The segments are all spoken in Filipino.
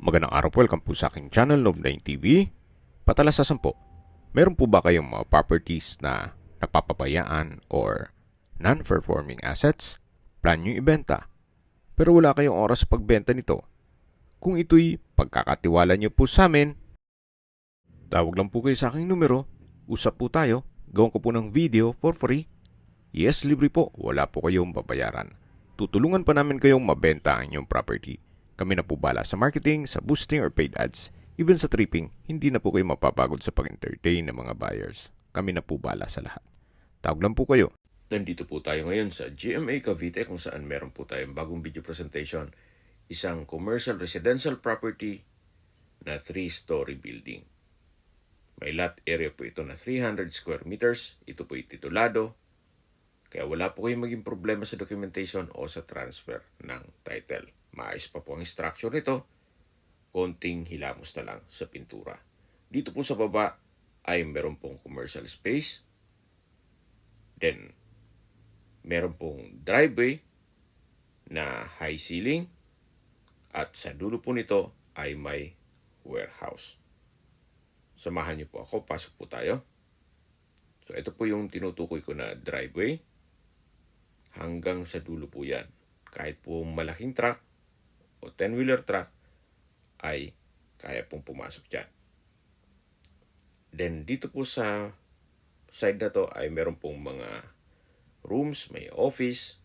Magandang araw po, welcome po sa aking channel, Love9 TV. Patalasasan po, meron po ba kayong mga properties na napapabayaan or non-performing assets? Plan nyo ibenta, pero wala kayong oras sa pagbenta nito. Kung ito'y pagkakatiwala nyo po sa amin, tawag lang po kayo sa aking numero, usap po tayo, gawin ko po ng video for free. Yes, libre po, wala po kayong babayaran. Tutulungan pa namin kayong mabenta ang inyong property. Kami na po bala sa marketing, sa boosting or paid ads. Even sa tripping, hindi na po kayo mapapagod sa pag-entertain ng mga buyers. Kami na po bala sa lahat. Tawag lang po kayo. Nandito po tayo ngayon sa GMA Cavite kung saan meron po tayong bagong video presentation. Isang commercial residential property na 3-story building. May lot area po ito na 300 square meters. Ito po titulado. Kaya wala po kayong maging problema sa documentation o sa transfer ng title. Maayos pa po ang structure nito. Konting hilamos na lang sa pintura. Dito po sa baba ay meron pong commercial space. Then, meron pong driveway na high ceiling. At sa dulo po nito ay may warehouse. Samahan niyo po ako. Pasok po tayo. So, ito po yung tinutukoy ko na driveway. Hanggang sa dulo po yan. Kahit po malaking truck o 10-wheeler truck ay kaya pong pumasok dyan. Then dito po sa side na to ay meron pong mga rooms, may office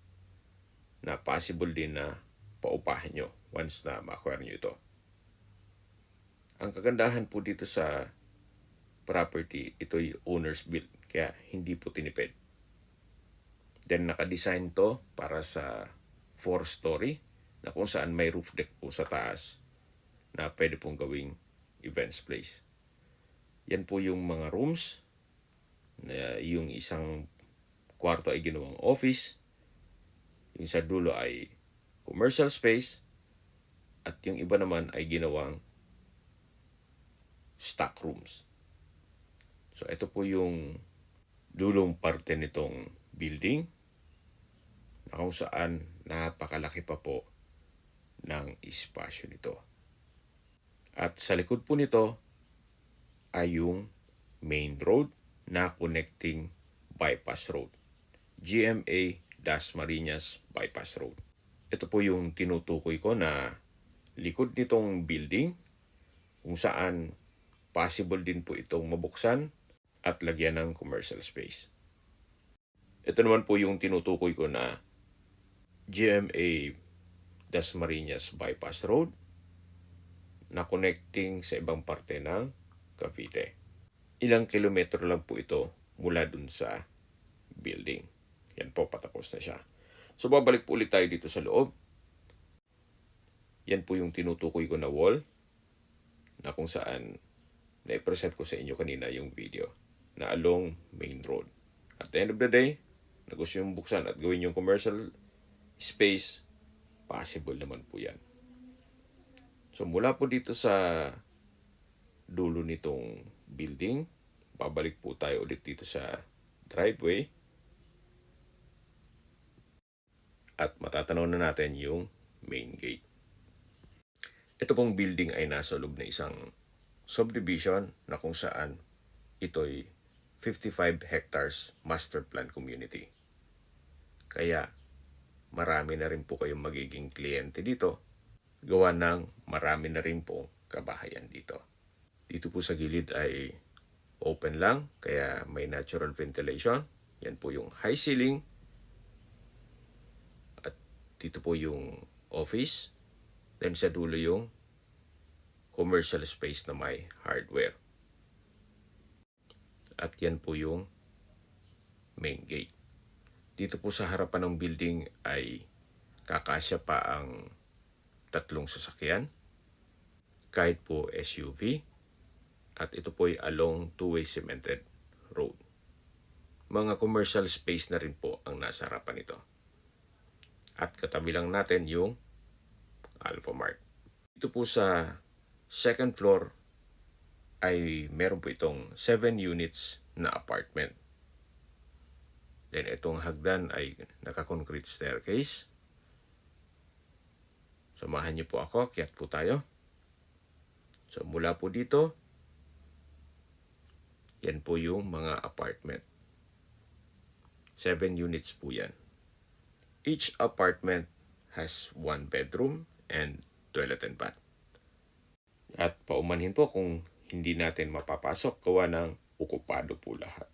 na possible din na paupahan nyo once na ma-acquire nyo ito. Ang kagandahan po dito sa property, ito'y owner's built kaya hindi po tinipid. Then naka-design to para sa 4-story na kung saan may roof deck po sa taas na pwede pong gawing events place. Yan po yung mga rooms na yung isang kwarto ay ginawang office, yung sa dulo ay commercial space, at yung iba naman ay ginawang stock rooms. So ito po yung dulong parte nitong building na kung saan napakalaki pa po ng espasyo nito. At sa likod po nito ay yung main road na connecting bypass road. GMA Dasmariñas Bypass Road. Ito po yung tinutukoy ko na likod nitong building kung saan possible din po itong mabuksan at lagyan ng commercial space. Ito naman po yung tinutukoy ko na GMA Dasmariñas Bypass Road na connecting sa ibang parte ng Cavite. Ilang kilometro lang po ito mula dun sa building. Yan po, patapos na siya. So babalik po ulit tayo dito sa loob. Yan po yung tinutukoy ko na wall na kung saan na-present ko sa inyo kanina yung video na along main road. At the end of the day, na gusto yung buksan at gawin yung commercial space, possible naman po yan. So mula po dito sa dulo nitong building, babalik po tayo ulit dito sa driveway. At matatanaw na natin yung main gate. Ito pong building ay nasa loob na isang subdivision na kung saan ito'y 55 hectares master plan community. Kaya marami na rin po kayong magiging kliyente dito. Gawa ng marami na rin po kabahayan dito. Dito po sa gilid ay open lang, kaya may natural ventilation. Yan po yung high ceiling. At dito po yung office. Then sa dulo yung commercial space na may hardware. At yan po yung main gate. Dito po sa harapan ng building ay kakasya pa ang 3 sasakyan. Kahit po SUV. At ito po ay along 2-way cemented road. Mga commercial space na rin po ang nasa harapan nito. At katabi lang natin yung Alphamart. Dito po sa second floor ay meron po itong 7 units na apartment. Then itong hagdan ay naka-concrete staircase. Samahan niyo po ako, akyat po tayo. So mula po dito, yan po yung mga apartment. 7 units po yan. Each apartment has 1 bedroom and toilet and bath. At paumanhin po kung hindi natin mapapasok gawa ng okupado po lahat.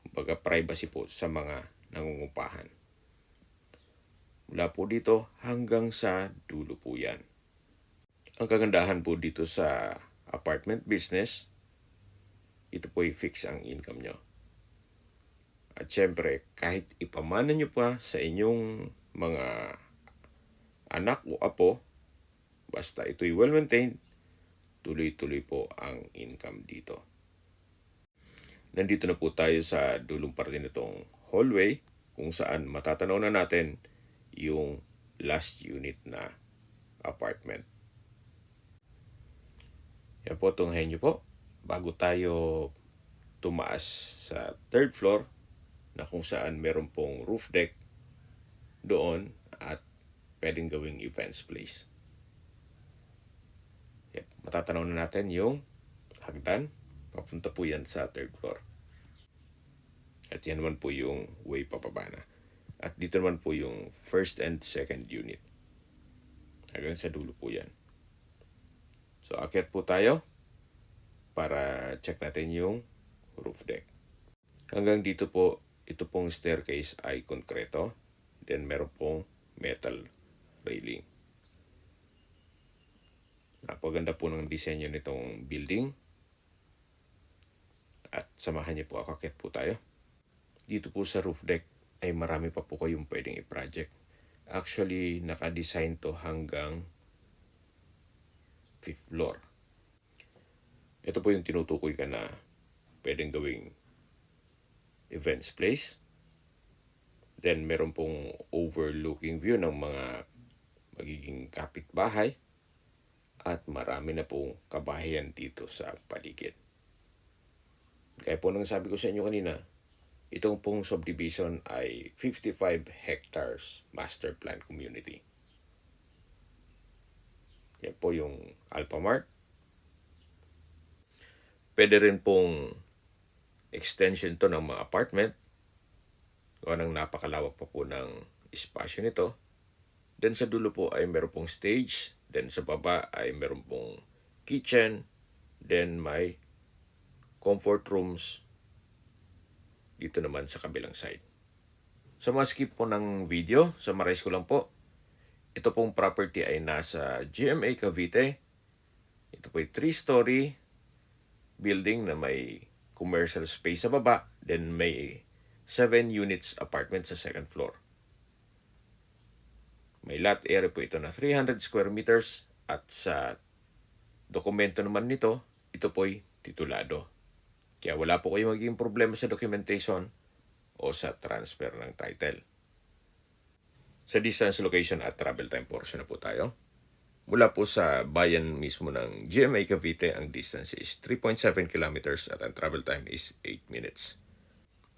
Kumbaga privacy po sa mga nangungupahan. Mula po dito hanggang sa dulo po yan. Ang kagandahan po dito sa apartment business, ito po i-fix ang income nyo. At syempre, kahit ipamana nyo pa sa inyong mga anak o apo, basta ito'y well-maintained, tuloy-tuloy po ang income dito. Nandito na po tayo sa dulong parte nitong hallway kung saan matatanaw na natin yung last unit na apartment. Yan po, tunghayin nyo po. Bago tayo tumaas sa 3rd floor na kung saan meron pong roof deck doon at pwedeng gawing events place. Yep, matatanaw na natin yung hagdan. Papunta po yan sa 3rd floor. At yan naman po yung way papaba na. At dito naman po yung 1st and 2nd unit. Hanggang sa dulo po yan. So, akyat po tayo para check natin yung roof deck. Hanggang dito po, ito pong staircase ay konkreto. Then, meron pong metal railing. Napaganda po ng disenyo nitong building. At samahan niyo po ako, akyat po tayo. Dito po sa roof deck ay marami pa po kayong pwedeng i-project. Actually, naka-design to hanggang 5th floor. Ito po yung tinutukoy ka na pwedeng gawing events place. Then, meron pong overlooking view ng mga magiging kapitbahay. At marami na pong kabahayan dito sa paligid. Kaya po nang sabi ko sa inyo kanina, itong pong subdivision ay 55 hectares master plan community. Yan po yung Alphamart. Pwede rin pong extension to ng mga apartment. O nang napakalawak pa po ng espasyo nito. Then sa dulo po ay meron pong stage. Then sa baba ay meron pong kitchen. Then may comfort rooms dito naman sa kabilang side. Sa mga skip po ng video, summarize ko lang po. Ito pong property ay nasa GMA Cavite. Ito po ay 3-story building na may commercial space sa baba. Then may 7 units apartment sa 2nd floor. May lot area po ito na 300 square meters. At sa dokumento naman nito, ito po ay titulado. Kaya wala po kayong magiging problema sa documentation o sa transfer ng title. Sa distance, location at travel time portion na po tayo. Mula po sa bayan mismo ng GMA Cavite, ang distance is 3.7 kilometers at ang travel time is 8 minutes.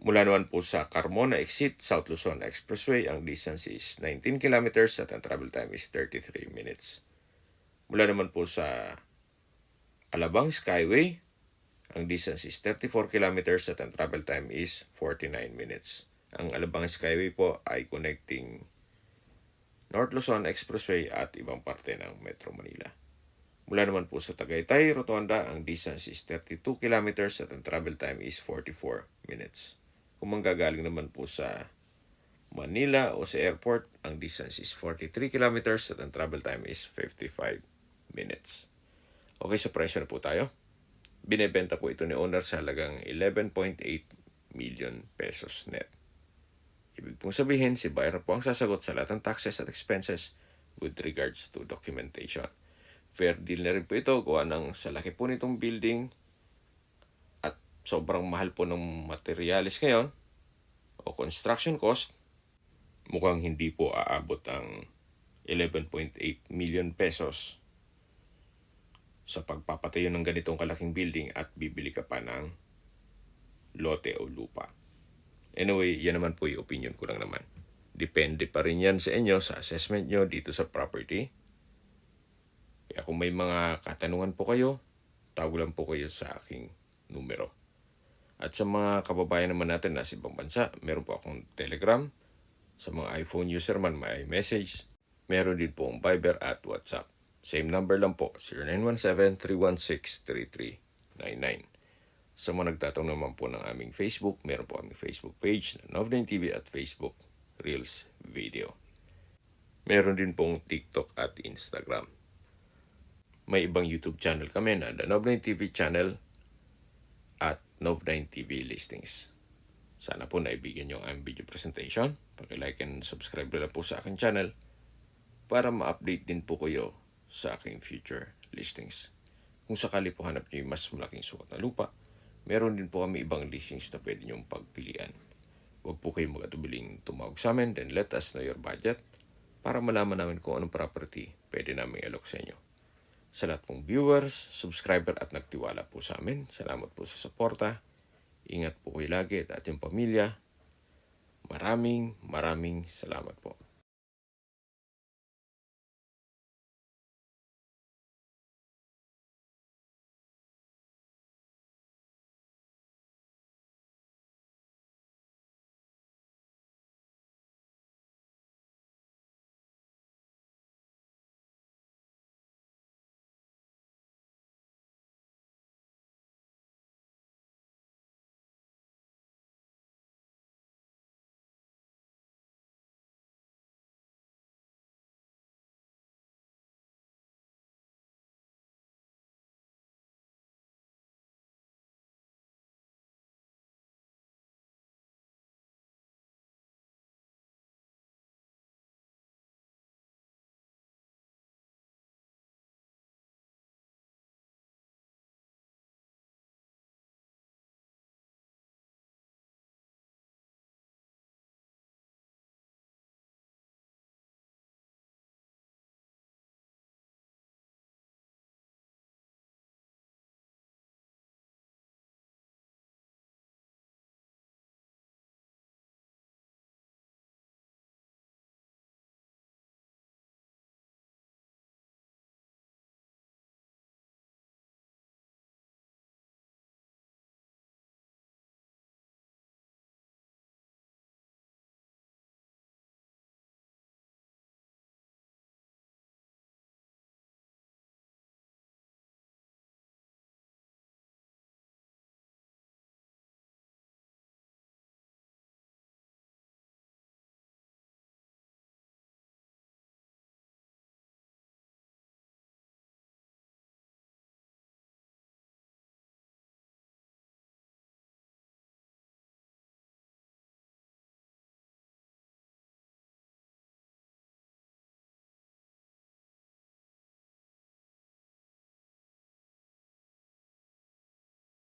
Mula naman po sa Carmona Exit, South Luzon Expressway, ang distance is 19 kilometers at ang travel time is 33 minutes. Mula naman po sa Alabang Skyway, ang distance is 34 kilometers at ang travel time is 49 minutes. Ang Alabang Skyway po ay connecting North Luzon Expressway at ibang parte ng Metro Manila. Mula naman po sa Tagaytay, Rotonda, ang distance is 32 kilometers at ang travel time is 44 minutes. Kung manggagaling naman po sa Manila o sa airport, ang distance is 43 kilometers at ang travel time is 55 minutes. Okay, sa presyo na po tayo. Binebenta po ito ni owner sa halagang 11.8 million pesos net. Ibig pong sabihin, si buyer po ang sasagot sa lahat ng taxes at expenses with regards to documentation. Fair deal na rin po ito, gawa ng sa laki po nitong building at sobrang mahal po ng materialis ngayon o construction cost, mukhang hindi po aabot ang 11.8 million pesos sa pagpapatayo ng ganitong kalaking building at bibili ka pa ng lote o lupa. Anyway, yan naman po yung opinion ko lang naman. Depende pa rin yan sa inyo, sa assessment nyo dito sa property. Kaya kung may mga katanungan po kayo, tawag lang po kayo sa aking numero. At sa mga kababayan naman natin na sa ibang bansa, meron po akong Telegram. Sa mga iPhone user man, may iMessage. Meron din po ang Viber at WhatsApp. Same number lang po, 0917-316-3399. Sa mga nagtatanong naman po ng aming Facebook, meron po aming Facebook page na Nov9 TV at Facebook Reels Video. Meron din pong TikTok at Instagram. May ibang YouTube channel kami na The Nov9 TV channel at Nov9 TV Listings. Sana po naibigyan nyo ang video presentation. Pag-like and subscribe na lang po sa aking channel para ma-update din po kayo sa aking future listings. Kung sakali po hanap nyo yung mas malaking sukat na lupa, meron din po kami ibang listings na pwede nyong pagpilian. Huwag po kayong mag-atubiling tumawag sa amin, then let us know your budget para malaman namin kung anong property pwede namin i-alok sa inyo. Sa lahat pong viewers, subscriber at nagtiwala po sa amin, salamat po sa suporta. Ingat po kayo lagi at yung pamilya. Maraming salamat po.